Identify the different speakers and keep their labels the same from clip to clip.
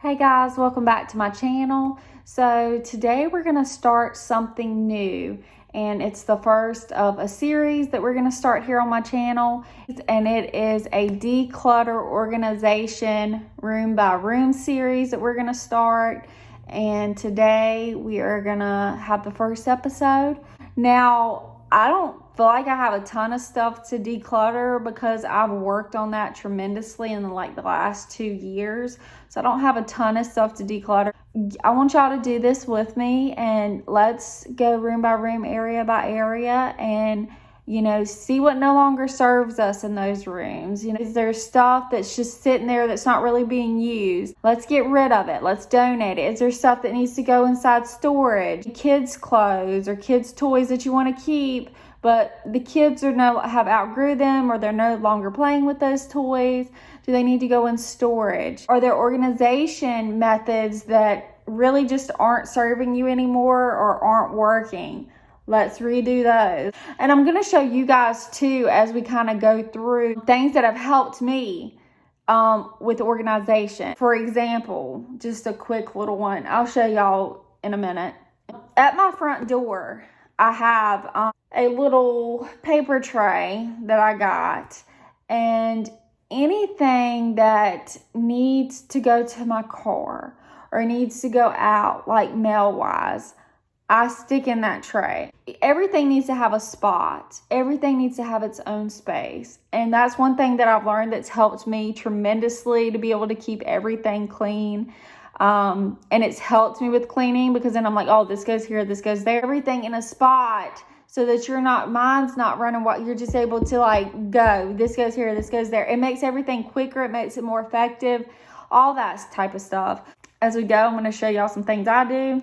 Speaker 1: Hey guys, welcome back to my channel. So today we're going to start something new, and it's the first of a series that we're going to start here on my channel, and it is a declutter organization room by room series that we're going to start. And today we are going to have the first episode. Now, I don't feel like I have a ton of stuff to declutter because I've worked on that tremendously in the last 2 years. So I don't have a ton of stuff to declutter. I want y'all to do this with me, and let's go room by room, area by area, and see what no longer serves us in those rooms. Is there stuff that's just sitting there that's not really being used? Let's get rid of it. Let's donate it. Is there stuff that needs to go inside storage? Kids' clothes or kids' toys that you want to keep, but the kids have outgrew them, or they're no longer playing with those toys? Do they need to go in storage? Are there organization methods that really just aren't serving you anymore or aren't working? Let's redo those. And I'm going to show you guys too, as we kind of go through things that have helped me with organization. For example, just a quick little one. I'll show y'all in a minute. At my front door, I have a little paper tray that I got, and anything that needs to go to my car or needs to go out, like mail-wise, I stick in that tray. Everything needs to have a spot. Everything needs to have its own space. And that's one thing that I've learned that's helped me tremendously to be able to keep everything clean. And it's helped me with cleaning, because then I'm like, oh, this goes here, this goes there. Everything in a spot, so that mine's not running wild. You're just able to go, this goes here, this goes there. It makes everything quicker. It makes it more effective. All that type of stuff. As we go, I'm going to show y'all some things I do.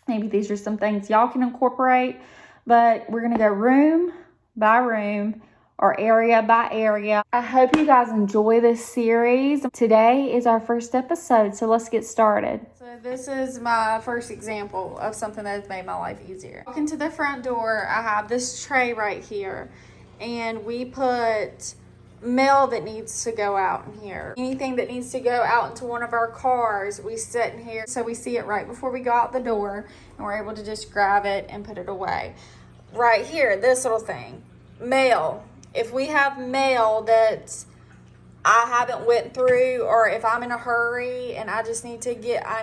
Speaker 1: Maybe these are some things y'all can incorporate, but we're going to go room by room or area by area. I hope you guys enjoy this series. Today is our first episode, so let's get started. So this is my first example of something that has made my life easier. Walking to the front door, I have this tray right here, and we put mail that needs to go out in here. Anything that needs to go out into one of our cars, we sit in here so we see it right before we go out the door, and we're able to just grab it and put it away. Right here, this little thing, mail. If we have mail that I haven't went through, or if I'm in a hurry and I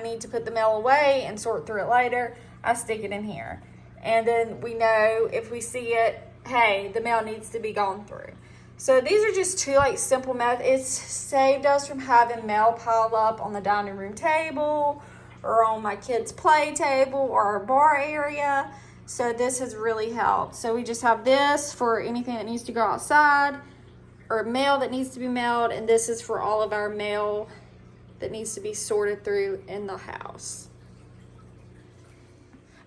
Speaker 1: need to put the mail away and sort through it later, I stick it in here. And then we know if we see it, hey, the mail needs to be gone through. So these are just two simple methods. It's saved us from having mail pile up on the dining room table or on my kids' play table or our bar area. So this has really helped. So we just have this for anything that needs to go outside or mail that needs to be mailed. And this is for all of our mail that needs to be sorted through in the house.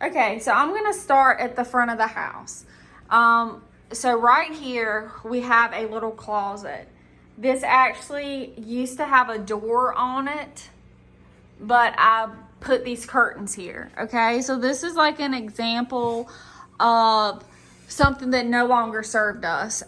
Speaker 1: Okay, so I'm going to start at the front of the house. So right here, we have a little closet. This actually used to have a door on it, but I put these curtains here, okay? So this is an example of something that no longer served us.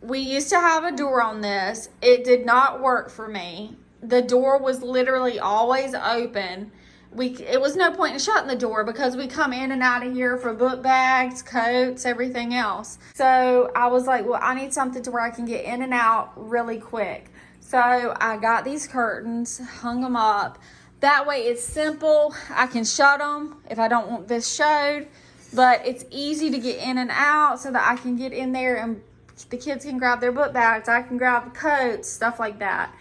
Speaker 1: We used to have a door on this. It did not work for me. The door was literally always open. It was no point in shutting the door because we come in and out of here for book bags, coats, everything else. So I was like, well, I need something to where I can get in and out really quick. So I got these curtains, hung them up. That way it's simple. I can shut them if I don't want this showed, but it's easy to get in and out so that I can get in there and the kids can grab their book bags. I can grab the coats, stuff like that.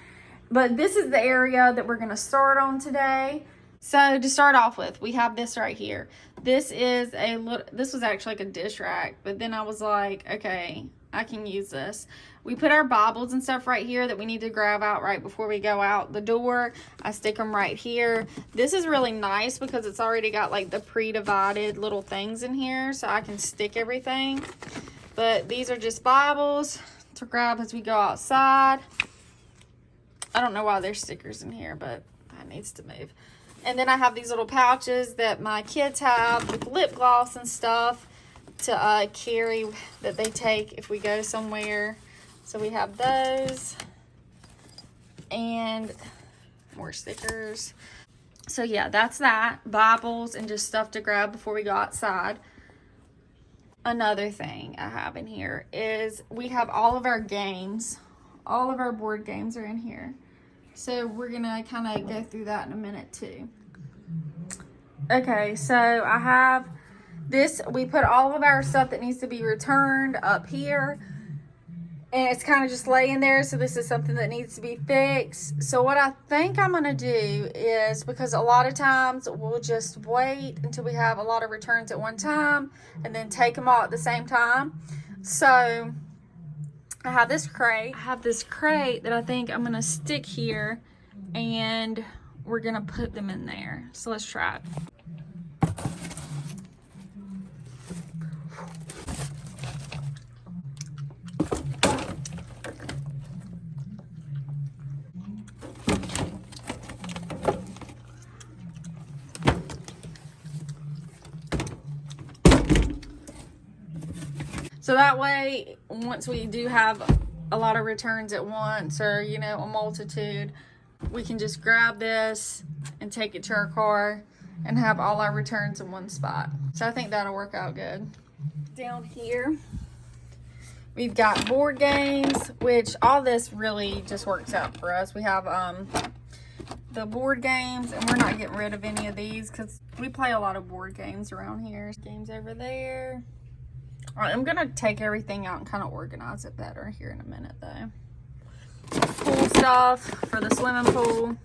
Speaker 1: But this is the area that we're going to start on today. So to start off with, we have this right here. This was actually a dish rack, but then I was like, okay, I can use this. We put our Bibles and stuff right here that we need to grab out right before we go out the door. I stick them right here. This is really nice because it's already got the pre-divided little things in here, so I can stick everything. But these are just Bibles to grab as we go outside. I don't know why there's stickers in here, but that needs to move. And then I have these little pouches that my kids have with lip gloss and stuff to carry that they take if we go somewhere. So we have those. And more stickers. So yeah, that's that. Bibles and just stuff to grab before we go outside. Another thing I have in here is we have all of our games. All of our board games are in here. So we're gonna kind of go through that in a minute too. Okay, so I have this. We put all of our stuff that needs to be returned up here. And it's kind of just laying there, so this is something that needs to be fixed. So what I think I'm going to do is, because a lot of times we'll just wait until we have a lot of returns at one time and then take them all at the same time. So I have this crate. That I think I'm going to stick here, and we're going to put them in there. So let's try it. So that way, once we do have a lot of returns at once, or, you know, a multitude, we can just grab this and take it to our car and have all our returns in one spot. So I think that'll work out good. Down here, we've got board games, which all this really just works out for us. We have the board games, and we're not getting rid of any of these because we play a lot of board games around here. Games over there. All right, I'm gonna take everything out and kind of organize it better here in a minute though. Pool stuff for the swimming pool.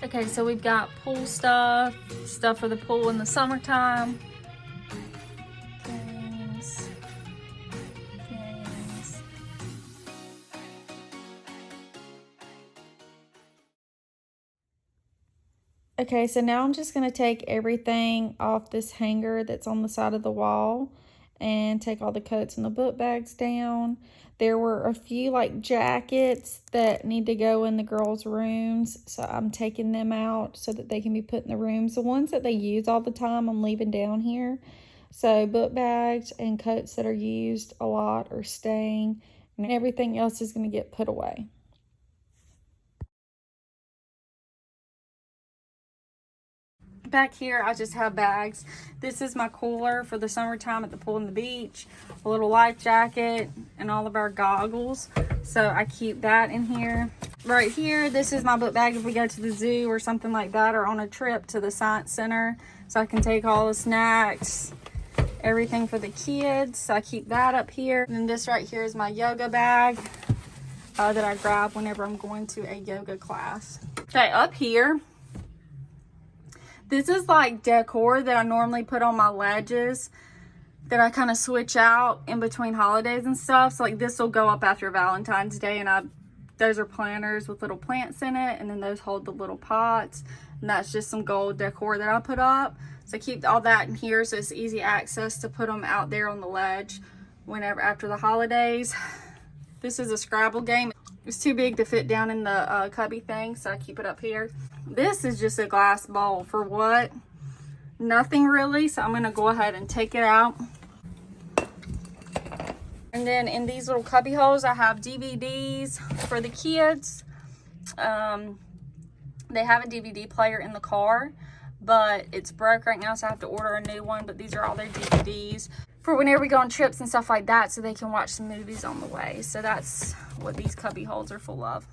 Speaker 1: Okay, so we've got pool stuff for the pool in the summertime. Games. Okay, so now I'm just gonna take everything off this hanger that's on the side of the wall and take all the coats and the book bags down. There were a few like jackets that need to go in the girls' rooms, so I'm taking them out so that they can be put in the rooms. The ones that they use all the time, I'm leaving down here. So book bags and coats that are used a lot are staying, and everything else is going to get put away. Back here, I just have bags. This is my cooler for the summertime at the pool and the beach, a little life jacket, and all of our goggles. So I keep that in here. Right here, this is my book bag if we go to the zoo or something like that, or on a trip to the science center. So I can take all the snacks, everything for the kids. So I keep that up here. And then this right here is my yoga bag that I grab whenever I'm going to a yoga class. Okay, up here, this is like decor that I normally put on my ledges that I kind of switch out in between holidays and stuff. So like this will go up after Valentine's Day, and those are planters with little plants in it, and then those hold the little pots. And that's just some gold decor that I put up. So I keep all that in here so it's easy access to put them out there on the ledge whenever after the holidays. This is a Scrabble game. It's too big to fit down in the cubby thing, so I keep it up here. This is just a glass bowl for what? Nothing really, so I'm gonna go ahead and take it out. And then in these little cubby holes, I have DVDs for the kids. They have a DVD player in the car, but it's broke right now, so I have to order a new one. But these are all their DVDs for whenever we go on trips and stuff like that, so they can watch some movies on the way. So that's what these cubby holes are full of.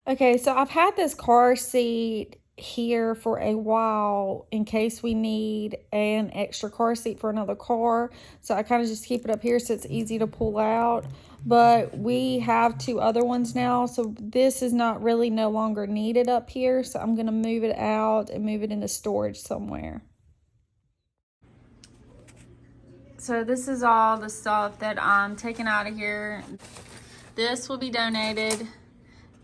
Speaker 1: Okay, so I've had this car seat here for a while in case we need an extra car seat for another car. So I kind of just keep it up here so it's easy to pull out. But we have 2 other ones now, so this is not really no longer needed up here. So I'm going to move it out and move it into storage somewhere. So this is all the stuff that I'm taking out of here. This will be donated.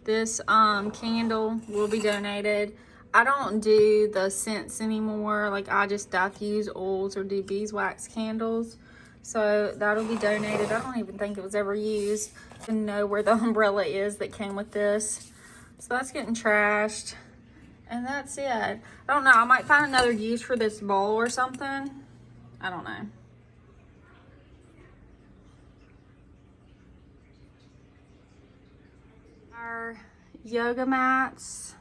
Speaker 1: This candle will be donated. I don't do the scents anymore. Like, I just diffuse oils or do beeswax candles. So that'll be donated. I don't even think it was ever used. I don't know where the umbrella is that came with this. So that's getting trashed. And that's it. I don't know. I might find another use for this bowl or something. I don't know. Our yoga mats,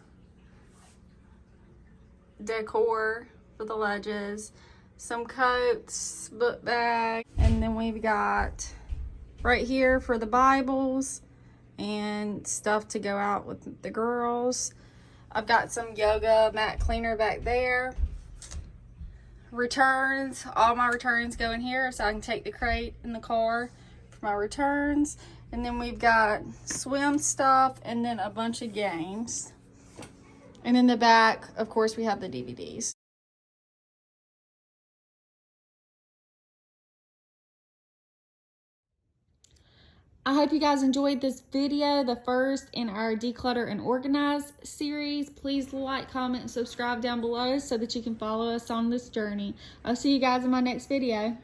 Speaker 1: decor for the ledges, some coats, book bag, and then we've got right here for the Bibles and stuff to go out with the girls. I've got some yoga mat cleaner back there. Returns, all my returns go in here so I can take the crate in the car for my returns. And then we've got swim stuff and then a bunch of games. And in the back, of course, we have the DVDs. I hope you guys enjoyed this video, the first in our Declutter and Organize series. Please like, comment, and subscribe down below so that you can follow us on this journey. I'll see you guys in my next video.